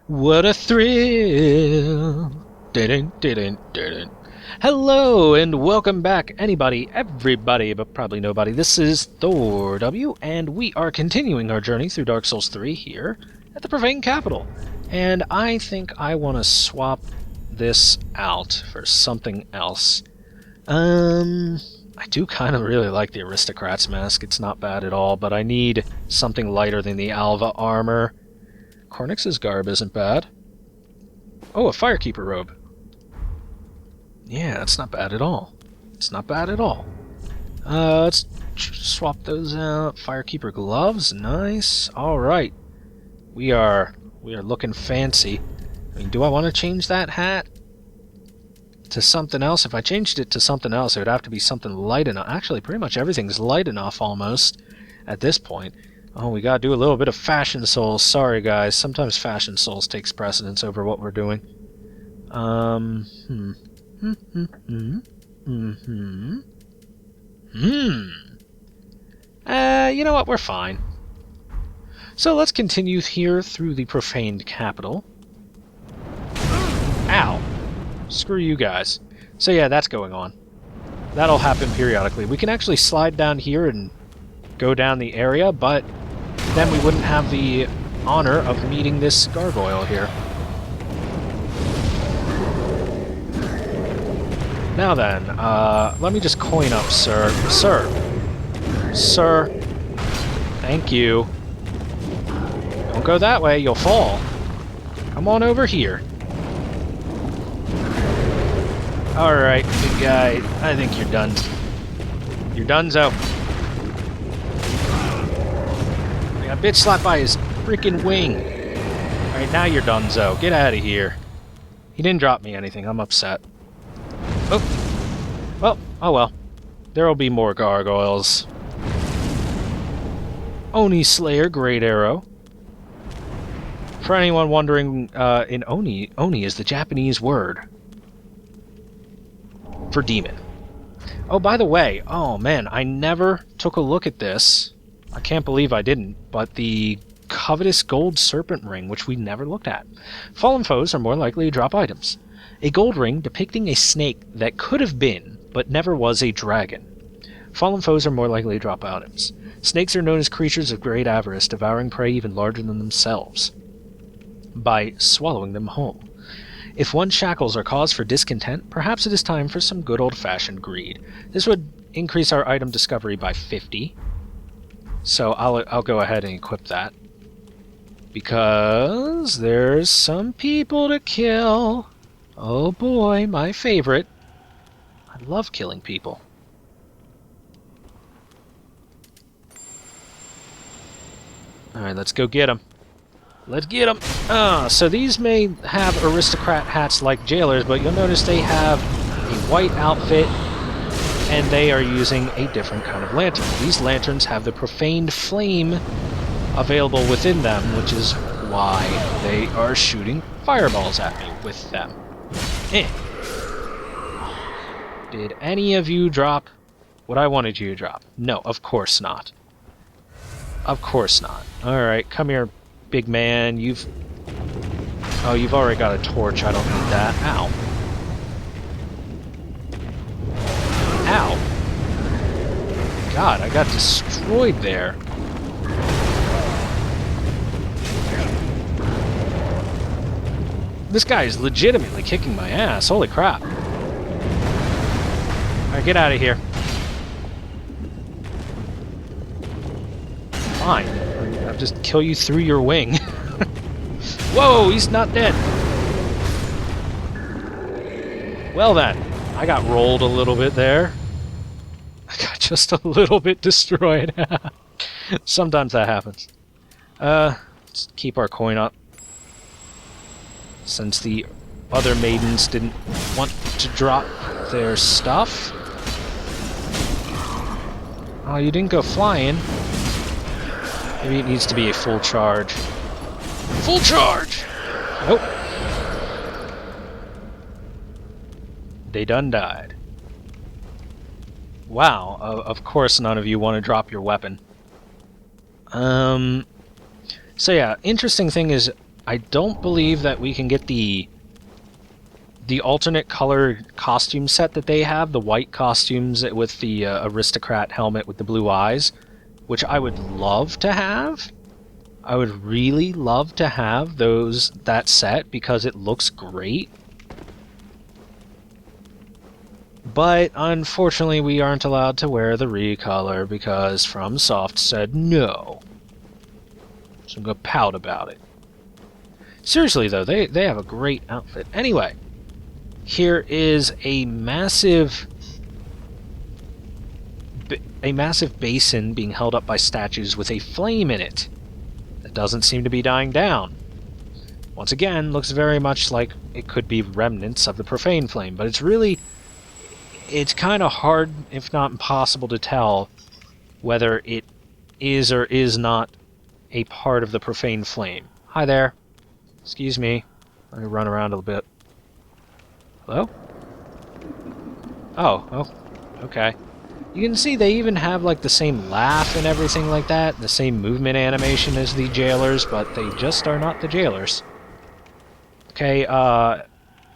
What a thrill! Didn't. Hello and welcome back, anybody, everybody, but probably nobody. This is ThorW, and we are continuing our journey through Dark Souls 3 here at the Profaned Capital. And I think I want to swap this out for something else. I do kind of really like the Aristocrat's Mask. It's not bad at all, but I need something lighter than the Alva armor. Cornix's garb isn't bad. Oh, a Firekeeper robe. Yeah, that's not bad at all. It's not bad at all. Let's swap those out. Firekeeper gloves, nice. Alright. We are looking fancy. I mean, do I want to change that hat to something else? If I changed it to something else, it would have to be something light enough. Actually, pretty much everything's light enough almost at this point. Oh, we gotta do a little bit of Fashion Souls. Sorry, guys. Sometimes Fashion Souls takes precedence over what we're doing. You know what? We're fine. So let's continue here through the Profaned Capital. Ow. Screw you guys. So yeah, that's going on. That'll happen periodically. We can actually slide down here and go down the area, but then we wouldn't have the honor of meeting this gargoyle here. Now then, let me just coin up, sir. Sir. Thank you. Don't go that way, you'll fall. Come on over here. Alright, big guy. I think you're done. You're donezo. I got bitch slapped by his freaking wing. Alright, now you're donezo. Get out of here. He didn't drop me anything. I'm upset. Oh. Well, oh well. There'll be more gargoyles. Oni Slayer, Great Arrow. For anyone wondering, in Oni is the Japanese word for demon. Oh, by the way, oh man, I never took a look at this. I can't believe I didn't, but the covetous gold serpent ring, which we never looked at. Fallen foes are more likely to drop items. A gold ring depicting a snake that could have been, but never was, a dragon. Fallen foes are more likely to drop items. Snakes are known as creatures of great avarice, devouring prey even larger than themselves by swallowing them whole. If one's shackles are cause for discontent, perhaps it is time for some good old-fashioned greed. This would increase our item discovery by 50. So I'll go ahead and equip that. Because there's some people to kill. Oh boy, my favorite. I love killing people. Alright, let's go get them. Let's get them! So these may have aristocrat hats like jailers, but you'll notice they have a white outfit, and they are using a different kind of lantern. These lanterns have the Profaned Flame available within them, which is why they are shooting fireballs at me with them. Did any of you drop what I wanted you to drop? No, of course not. Of course not. Alright, come here, big man. You've already got a torch. I don't need that. Ow. Ow. God, I got destroyed there. This guy is legitimately kicking my ass. Holy crap. Alright, get out of here. Fine. I'll just kill you through your wing. Whoa, he's not dead. Well then, I got rolled a little bit there. I got just a little bit destroyed. Sometimes that happens. Let's keep our coin up. Since the other maidens didn't want to drop their stuff. Oh, you didn't go flying. Maybe it needs to be a full charge. Full charge! Nope. They done died. Wow, of course none of you want to drop your weapon. So yeah, interesting thing is I don't believe that we can get the alternate color costume set that they have, the white costumes with the aristocrat helmet with the blue eyes, which I would love to have. I would really love to have that set because it looks great. But unfortunately we aren't allowed to wear the recolor because FromSoft said no. So I'm going to pout about it. Seriously though, they have a great outfit. Anyway, here is a massive basin being held up by statues with a flame in it that doesn't seem to be dying down. Once again, looks very much like it could be remnants of the Profaned Flame, but it's kind of hard, if not impossible, to tell whether it is or is not a part of the Profaned Flame. Hi there. Excuse me. Let me run around a little bit. Hello? Oh, okay. You can see they even have like the same laugh and everything like that, the same movement animation as the jailers, but they just are not the jailers. Okay,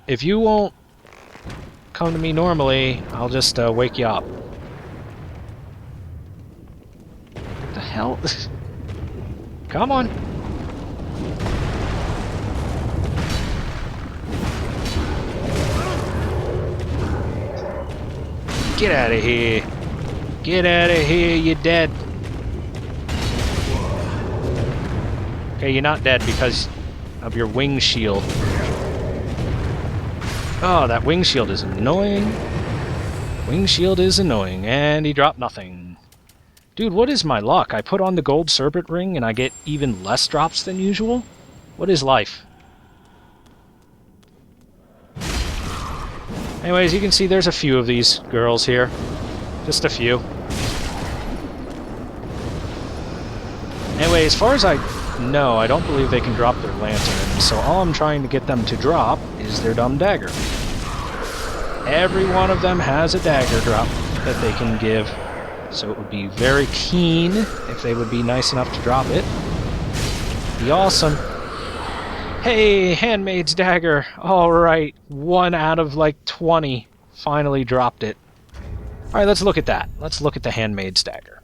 if you won't come to me normally, I'll just wake you up. What the hell? Come on. Get out of here. Get out of here, you're dead. Okay, you're not dead because of your wing shield. Oh, that wing shield is annoying. Wing shield is annoying, and he dropped nothing. Dude, what is my luck? I put on the gold serpent ring and I get even less drops than usual? What is life? Anyways, you can see there's a few of these girls here. Just a few. Anyway, as far as I know, I don't believe they can drop their lantern, so all I'm trying to get them to drop is their dumb dagger. Every one of them has a dagger drop that they can give, so it would be very keen if they would be nice enough to drop it. Be awesome. Hey, Handmaid's Dagger! Alright, 1 out of like 20 finally dropped it. Alright, let's look at that. Let's look at the Handmaid's Dagger.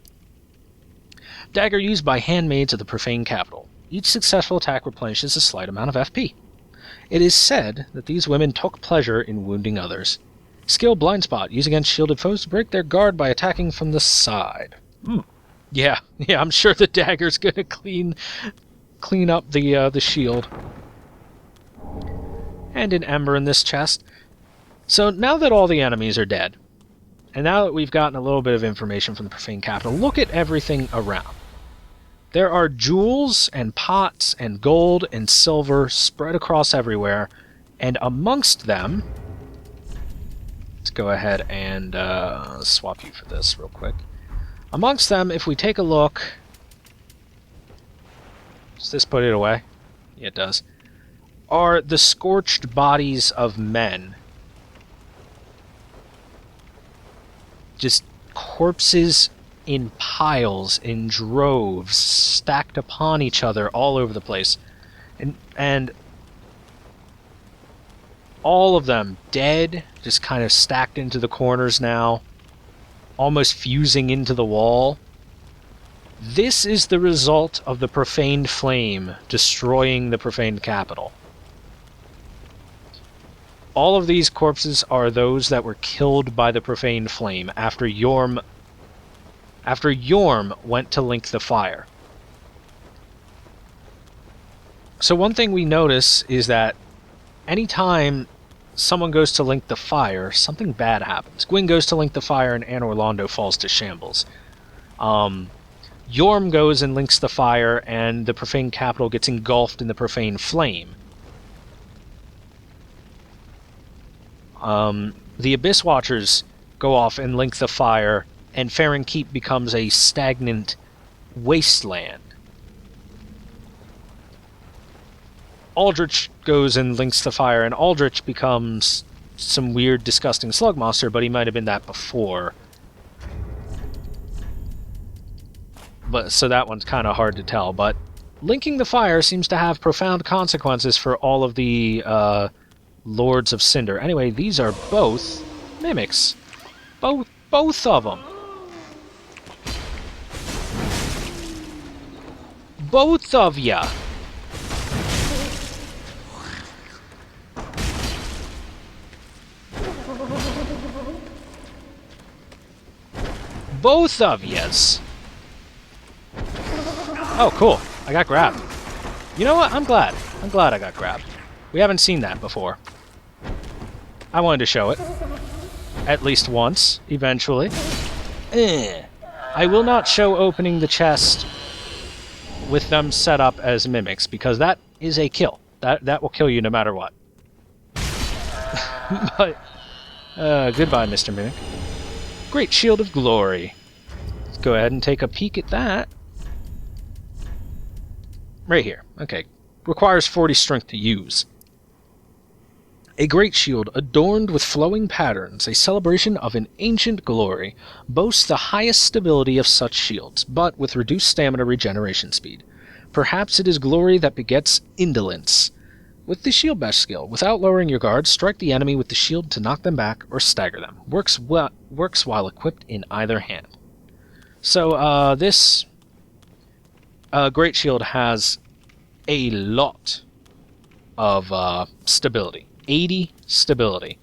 Dagger used by handmaids of the Profaned Capital. Each successful attack replenishes a slight amount of FP. It is said that these women took pleasure in wounding others. Skill Blind Spot, used against shielded foes to break their guard by attacking from the side. Yeah, I'm sure the dagger's gonna clean up the shield. And an ember in this chest. So now that all the enemies are dead, and now that we've gotten a little bit of information from the Profaned Capital, look at everything around. There are jewels and pots and gold and silver spread across everywhere, and amongst them... Let's go ahead and swap you for this real quick. Amongst them, if we take a look... Does this put it away? Yeah, it does. Are the scorched bodies of men. Just corpses in piles, in droves, stacked upon each other all over the place. And all of them dead, just kind of stacked into the corners now, almost fusing into the wall. This is the result of the Profaned Flame destroying the Profaned Capital. All of these corpses are those that were killed by the Profaned Flame after Yhorm went to link the fire. So one thing we notice is that anytime someone goes to link the fire, something bad happens. Gwyn goes to link the fire and Anne Orlando falls to shambles. Yhorm goes and links the fire and the Profaned Capital gets engulfed in the Profaned Flame. The Abyss Watchers go off and link the fire, and Farron Keep becomes a stagnant wasteland. Aldrich goes and links the fire, and Aldrich becomes some weird, disgusting slug monster, but he might have been that before. So that one's kind of hard to tell, but linking the fire seems to have profound consequences for all of the Lords of Cinder. Anyway, these are both mimics. Both of them. Both of ya. Both of yas. Oh, cool. I got grabbed. You know what? I'm glad. I'm glad I got grabbed. We haven't seen that before. I wanted to show it. At least once, eventually. I will not show opening the chest with them set up as mimics, because that is a kill. That will kill you no matter what. But, goodbye, Mr. Mimic. Great Shield of Glory. Let's go ahead and take a peek at that. Right here. Okay. Requires 40 strength to use. A great shield adorned with flowing patterns, a celebration of an ancient glory, boasts the highest stability of such shields, but with reduced stamina regeneration speed. Perhaps it is glory that begets indolence. With the shield bash skill, without lowering your guard, strike the enemy with the shield to knock them back or stagger them. Works while equipped in either hand. So, this great shield has a lot of stability. 80 stability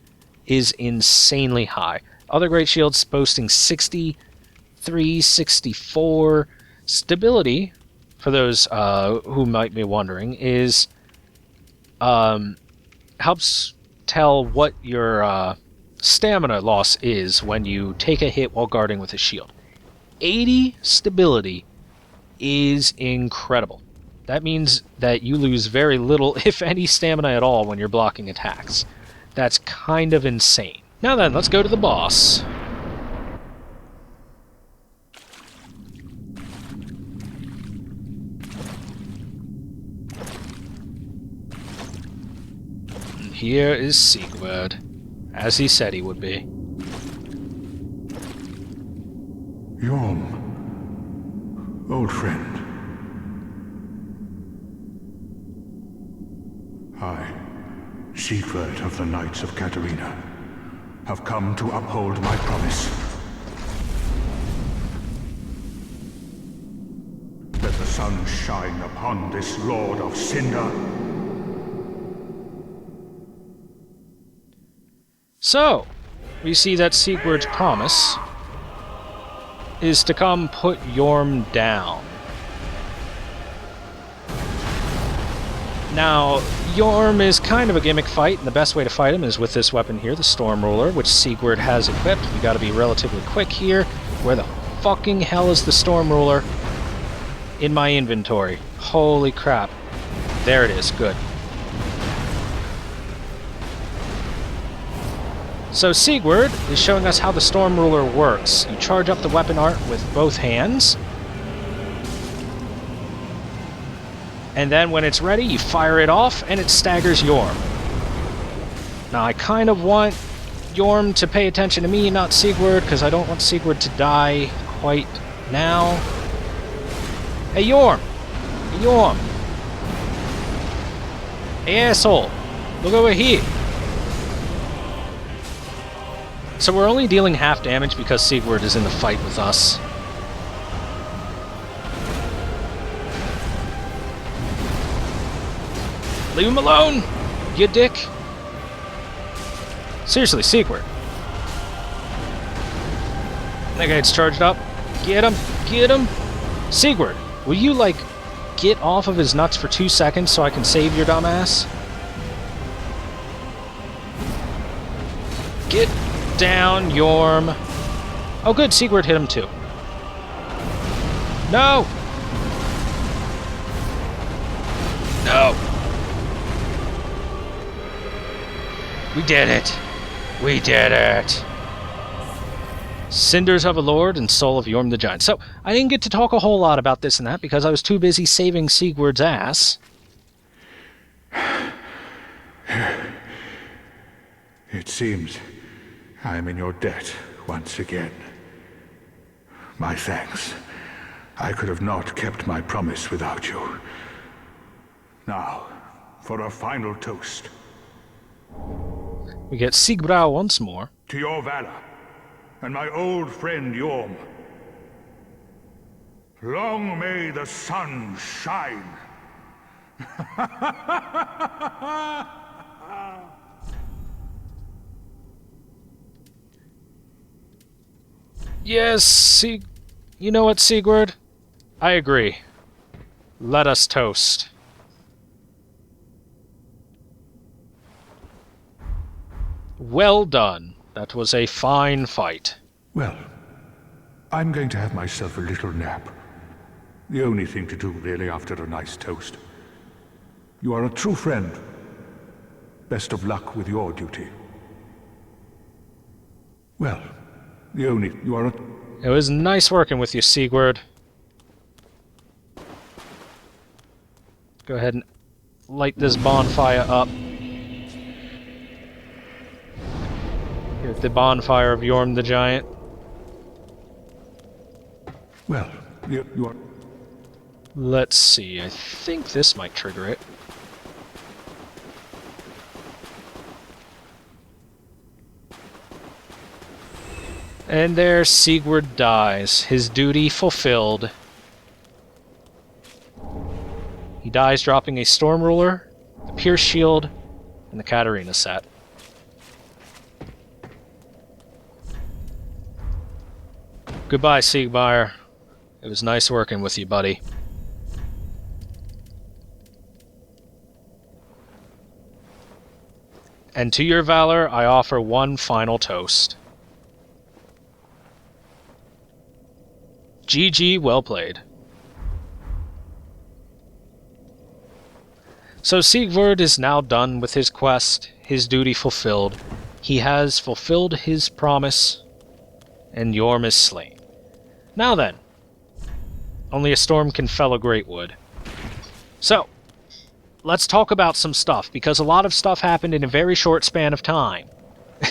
is insanely high. Other great shields boasting 63, 64. Stability, for those who might be wondering, is helps tell what your stamina loss is when you take a hit while guarding with a shield. 80 stability is incredible. That means that you lose very little, if any, stamina at all when you're blocking attacks. That's kind of insane. Now then, let's go to the boss. And here is Sigurd, as he said he would be. Yhorm, old friend. I, Sigurd of the Knights of Katarina, have come to uphold my promise. Let the sun shine upon this Lord of Cinder. So, we see that Sigurd's promise is to come put Yhorm down. Now, Yhorm is kind of a gimmick fight, and the best way to fight him is with this weapon here, the Storm Ruler, which Sigurd has equipped. We gotta be relatively quick here. Where the fucking hell is the Storm Ruler? In my inventory. Holy crap. There it is, good. So Sigurd is showing us how the Storm Ruler works. You charge up the weapon art with both hands, and then when it's ready, you fire it off, and it staggers Yhorm. Now, I kind of want Yhorm to pay attention to me, not Sigurd, because I don't want Sigurd to die quite now. Hey, Yhorm! Hey, Yhorm! Hey, asshole! Look over here! So we're only dealing half damage because Sigurd is in the fight with us. Leave him alone, you dick. Seriously, Sigurd. That guy's charged up. Get him, get him. Sigurd, will you, like, get off of his nuts for 2 seconds so I can save your dumbass? Get down, Yhorm. Oh good, Sigurd hit him too. No! No! We did it! We did it! Cinders of a Lord and Soul of Yhorm the Giant. So, I didn't get to talk a whole lot about this and that because I was too busy saving Sigurd's ass. It seems I am in your debt once again. My thanks. I could have not kept my promise without you. Now, for a final toast. We get Siegbräu once more. To your valor, and my old friend Yhorm. Long may the sun shine. Yes, you know what, Sigurd? I agree. Let us toast. Well done. That was a fine fight. Well, I'm going to have myself a little nap. The only thing to do, really, after a nice toast. You are a true friend. Best of luck with your duty. Well, you are a... It was nice working with you, Sigurd. Go ahead and light this bonfire up. Here's the bonfire of Yhorm the Giant. Well, you are... Let's see, I think this might trigger it. And there Sigurd dies, his duty fulfilled. He dies dropping a Storm Ruler, the Pierce Shield, and the Katarina set. Goodbye, Siegmeyer. It was nice working with you, buddy. And to your valor, I offer one final toast. GG, well played. So Sigurd is now done with his quest, his duty fulfilled. He has fulfilled his promise, and Yhorm is slain. Now then, only a storm can fell a great wood. So, let's talk about some stuff, because a lot of stuff happened in a very short span of time.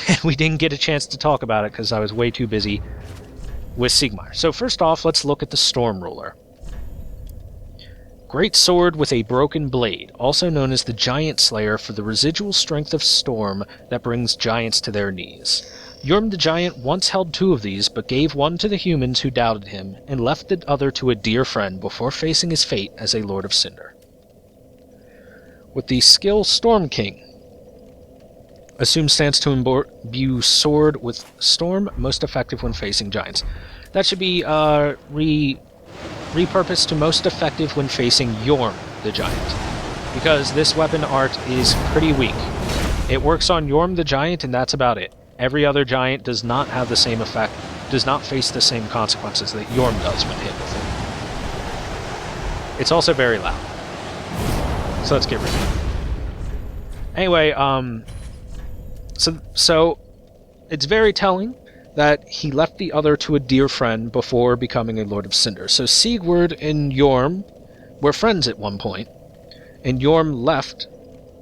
And we didn't get a chance to talk about it because I was way too busy with Siegmeyer. So first off, let's look at the Storm Ruler. Great sword with a broken blade, also known as the Giant Slayer for the residual strength of storm that brings giants to their knees. Yhorm the Giant once held 2 of these, but gave one to the humans who doubted him, and left the other to a dear friend before facing his fate as a Lord of Cinder. With the skill Storm King, assume stance to imbue sword with storm, most effective when facing giants. That should be repurposed to most effective when facing Yhorm the Giant, because this weapon art is pretty weak. It works on Yhorm the Giant, and that's about it. Every other giant does not have the same effect, does not face the same consequences that Yhorm does when hit with it. It's also very loud. So let's get rid of it. Anyway, So it's very telling that he left the other to a dear friend before becoming a Lord of Cinder. So Sigurd and Yhorm were friends at one point, and Yhorm left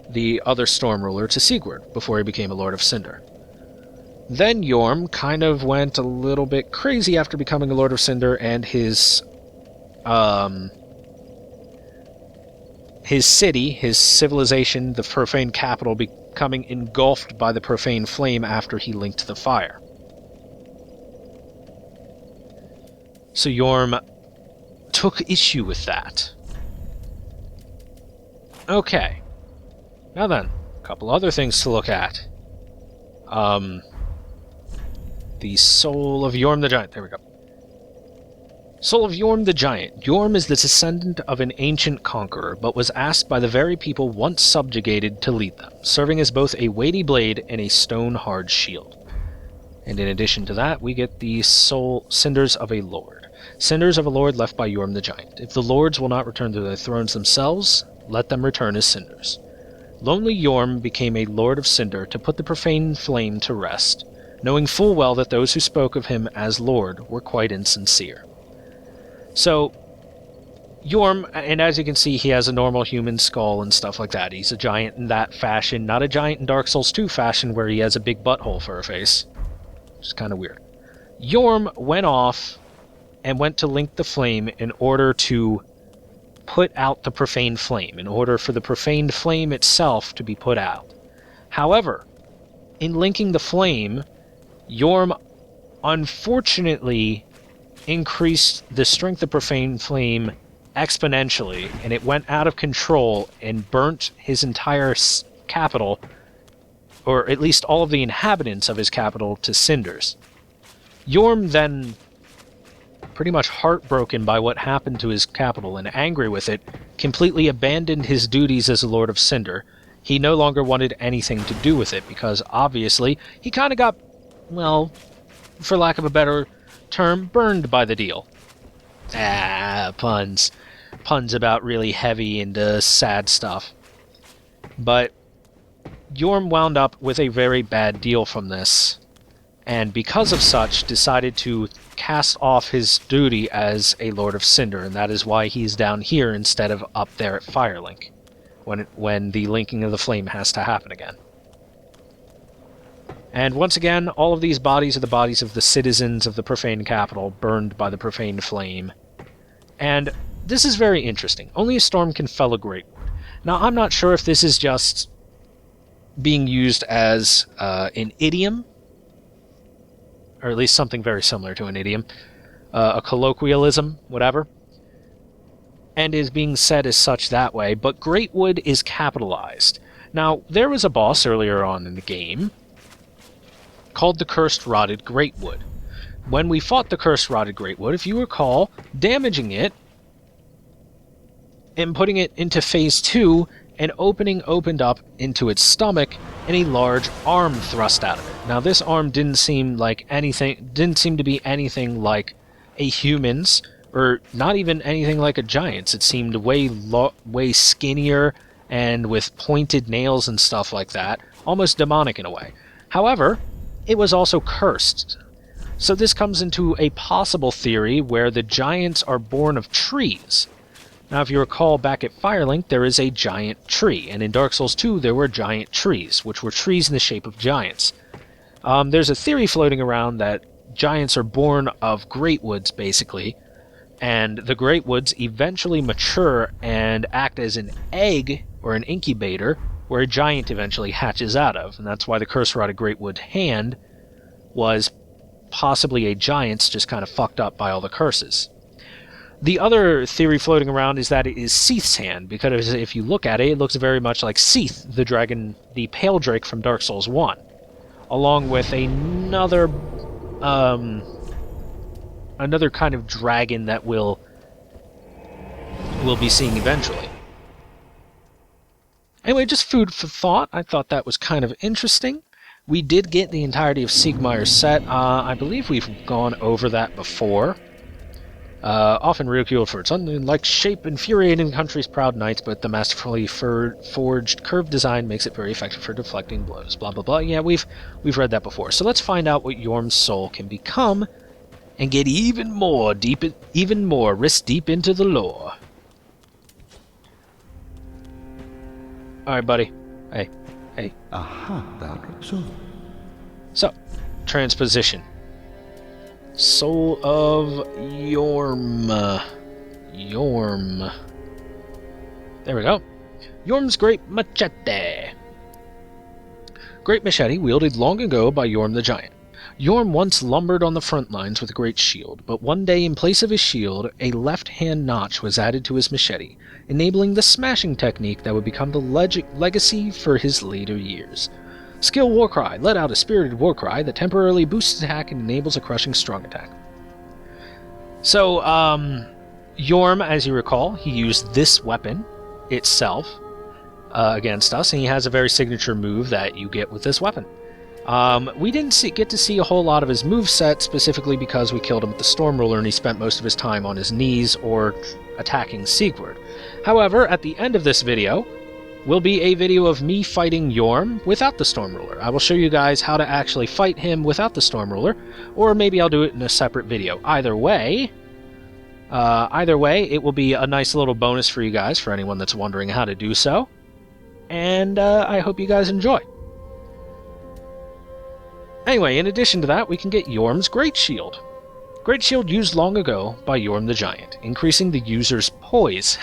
the other Storm Ruler to Sigurd before he became a Lord of Cinder. Then Yhorm kind of went a little bit crazy after becoming a Lord of Cinder, and his city, his civilization, the Profaned Capital, becoming engulfed by the Profaned Flame after he linked the fire. So Yhorm took issue with that. Okay. Now then, a couple other things to look at. The Soul of Yhorm the Giant. There we go. Soul of Yhorm the Giant. Yhorm is the descendant of an ancient conqueror, but was asked by the very people once subjugated to lead them, serving as both a weighty blade and a stone-hard shield. And in addition to that, we get the Cinders of a Lord. Cinders of a Lord left by Yhorm the Giant. If the Lords will not return to their thrones themselves, let them return as cinders. Lonely Yhorm became a Lord of Cinder to put the Profaned Flame to rest, knowing full well that those who spoke of him as Lord were quite insincere. So, Yhorm, and as you can see, he has a normal human skull and stuff like that. He's a giant in that fashion, not a giant in Dark Souls 2 fashion where he has a big butthole for a face. Which is kind of weird. Yhorm went off and went to link the flame in order to put out the Profaned Flame, in order for the Profaned Flame itself to be put out. However, in linking the flame, Yhorm unfortunately increased the strength of Profaned Flame exponentially, and it went out of control and burnt his entire capital, or at least all of the inhabitants of his capital, to cinders. Yhorm then, pretty much heartbroken by what happened to his capital and angry with it, completely abandoned his duties as a Lord of Cinder. He no longer wanted anything to do with it, because obviously he kind of got, well, for lack of a better term, burned by the deal. Puns. Puns about really heavy and sad stuff. But Yhorm wound up with a very bad deal from this, and because of such, decided to cast off his duty as a Lord of Cinder, and that is why he's down here instead of up there at Firelink, when the linking of the flame has to happen again. And once again, all of these bodies are the bodies of the citizens of the Profaned Capital, burned by the Profaned Flame. And this is very interesting. Only a storm can fell a great wood. Now, I'm not sure if this is just being used as an idiom, or at least something very similar to an idiom, a colloquialism, whatever, and is being said as such that way, but Greatwood is capitalized. Now, there was a boss earlier on in the game called the Cursed Rotted Greatwood. When we fought the Cursed Rotted Greatwood, if you recall, damaging it and putting it into Phase 2, an opening opened up into its stomach, and a large arm thrust out of it. Now, this arm didn't seem to be anything like a human's, or not even anything like a giant's. It seemed way skinnier, and with pointed nails and stuff like that, almost demonic in a way. However, it was also cursed. So this comes into a possible theory where the giants are born of trees. Now, if you recall, back at Firelink, there is a giant tree, and in Dark Souls 2, there were giant trees, which were trees in the shape of giants. There's a theory floating around that giants are born of greatwoods, basically, and the greatwoods eventually mature and act as an egg, or an incubator, where a giant eventually hatches out of, and that's why the Cursed Rotted Greatwood hand was possibly a giant's, just kind of fucked up by all the curses. The other theory floating around is that it is Seath's hand, because if you look at it, it looks very much like Seath, the dragon, the Pale Drake from Dark Souls 1, along with another kind of dragon that we'll be seeing eventually. Anyway, just food for thought. I thought that was kind of interesting. We did get the entirety of Siegmeyer's set. I believe we've gone over that before. Often ridiculed for its unlike shape, infuriating the country's proud knights, but the masterfully forged curved design makes it very effective for deflecting blows. Blah blah blah. Yeah, we've read that before. So let's find out what Yhorm's soul can become, and get even more wrist deep into the lore. All right, buddy. Hey. Aha, that's so. So, transposition. Soul of Yhorm. Yhorm. There we go. Yhorm's Great Machete. Great machete wielded long ago by Yhorm the Giant. Yhorm once lumbered on the front lines with a great shield, but one day in place of his shield, a left-hand notch was added to his machete, enabling the smashing technique that would become the legacy for his later years. Skill Warcry let out a spirited Warcry that temporarily boosts attack and enables a crushing strong attack. So, Yhorm, as you recall, he used this weapon itself against us, and he has a very signature move that you get with this weapon. We didn't get to see a whole lot of his moveset, specifically because we killed him with the Storm Ruler and he spent most of his time on his knees or attacking Siegward. However, at the end of this video will be a video of me fighting Yhorm without the Storm Ruler. I will show you guys how to actually fight him without the Storm Ruler, or maybe I'll do it in a separate video. Either way, it will be a nice little bonus for you guys, for anyone that's wondering how to do so. And I hope you guys enjoy. Anyway, in addition to that, we can get Yhorm's Great Shield. Great Shield used long ago by Yhorm the Giant, increasing the user's poise.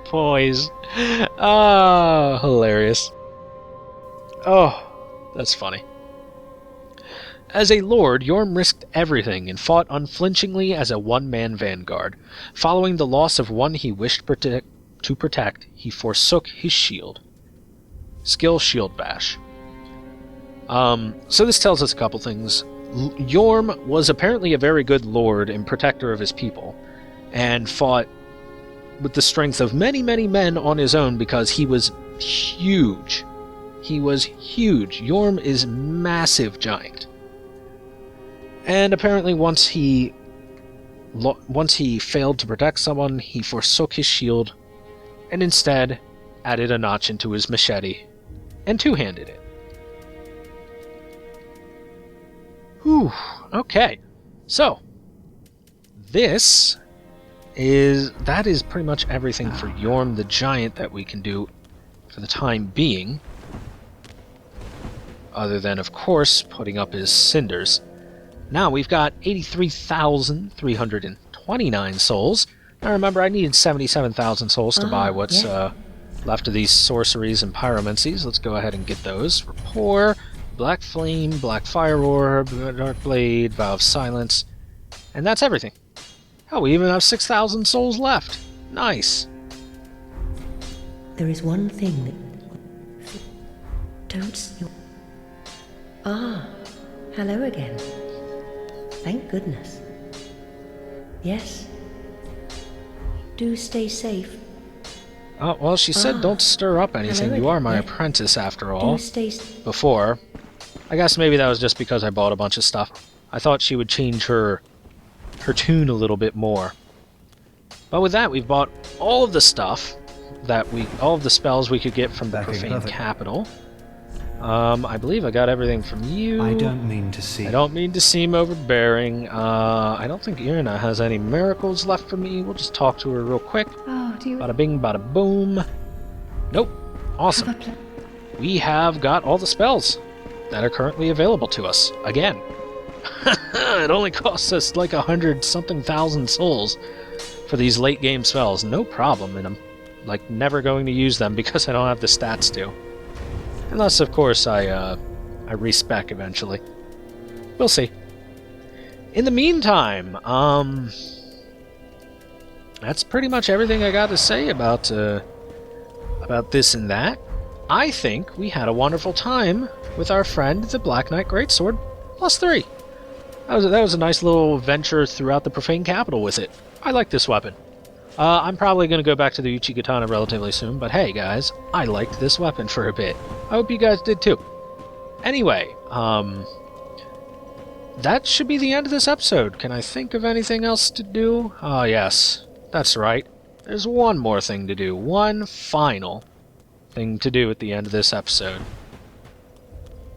Poise. Oh, hilarious. Oh, that's funny. As a lord, Yhorm risked everything and fought unflinchingly as a one-man vanguard. Following the loss of one he wished to protect, he forsook his shield. Skill Shield Bash. So this tells us a couple things. Yhorm was apparently a very good lord and protector of his people, and fought with the strength of many, many men on his own because he was huge. He was huge. Yhorm is massive giant. And apparently once he failed to protect someone, he forsook his shield and instead added a notch into his machete and two-handed it. Whew, okay. So, that is pretty much everything for Yhorm the Giant that we can do for the time being. Other than, of course, putting up his cinders. Now we've got 83,329 souls. Now remember, I needed 77,000 souls to buy what's left of these sorceries and pyromancies. Let's go ahead and get those. Rapport, Black Flame, Black Fire Orb, Dark Blade, Vow of Silence. And that's everything. Oh, we even have 6,000 souls left. Nice. There is one thing that... Don't... Ah, hello again. Thank goodness. Yes. Do stay safe. Oh, well, she said don't stir up anything. You are my apprentice, after all. Before. I guess maybe that was just because I bought a bunch of stuff. I thought she would change her tune a little bit more. But with that, we've bought all of the stuff all of the spells we could get from the Profaned Capital. I believe I got everything from you. I don't mean to seem overbearing. I don't think Irina has any miracles left for me. We'll just talk to her real quick. Oh, do you... Bada bing, bada boom. Nope. Awesome. We have got all the spells that are currently available to us. Again. It only costs us like 100-something thousand souls for these late game spells. No problem, and I'm like never going to use them because I don't have the stats to. Unless, of course, I respec eventually. We'll see. In the meantime, that's pretty much everything I got to say about this and that. I think we had a wonderful time with our friend, the Black Knight Greatsword, +3. That was a nice little venture throughout the Profaned Capital with it. I like this weapon. I'm probably going to go back to the Uchigatana relatively soon, but hey guys, I liked this weapon for a bit. I hope you guys did too. Anyway, that should be the end of this episode. Can I think of anything else to do? Ah, yes, that's right. There's one more thing to do. One final thing to do at the end of this episode.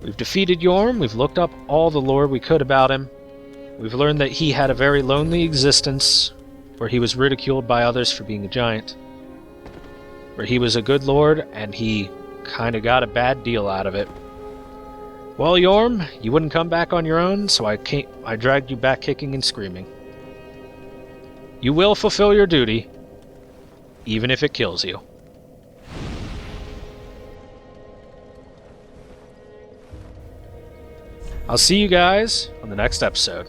We've defeated Yhorm, we've looked up all the lore we could about him. We've learned that he had a very lonely existence, where he was ridiculed by others for being a giant. Where he was a good lord, and he kinda got a bad deal out of it. Well, Yhorm, you wouldn't come back on your own, so I dragged you back kicking and screaming. You will fulfill your duty, even if it kills you. I'll see you guys on the next episode.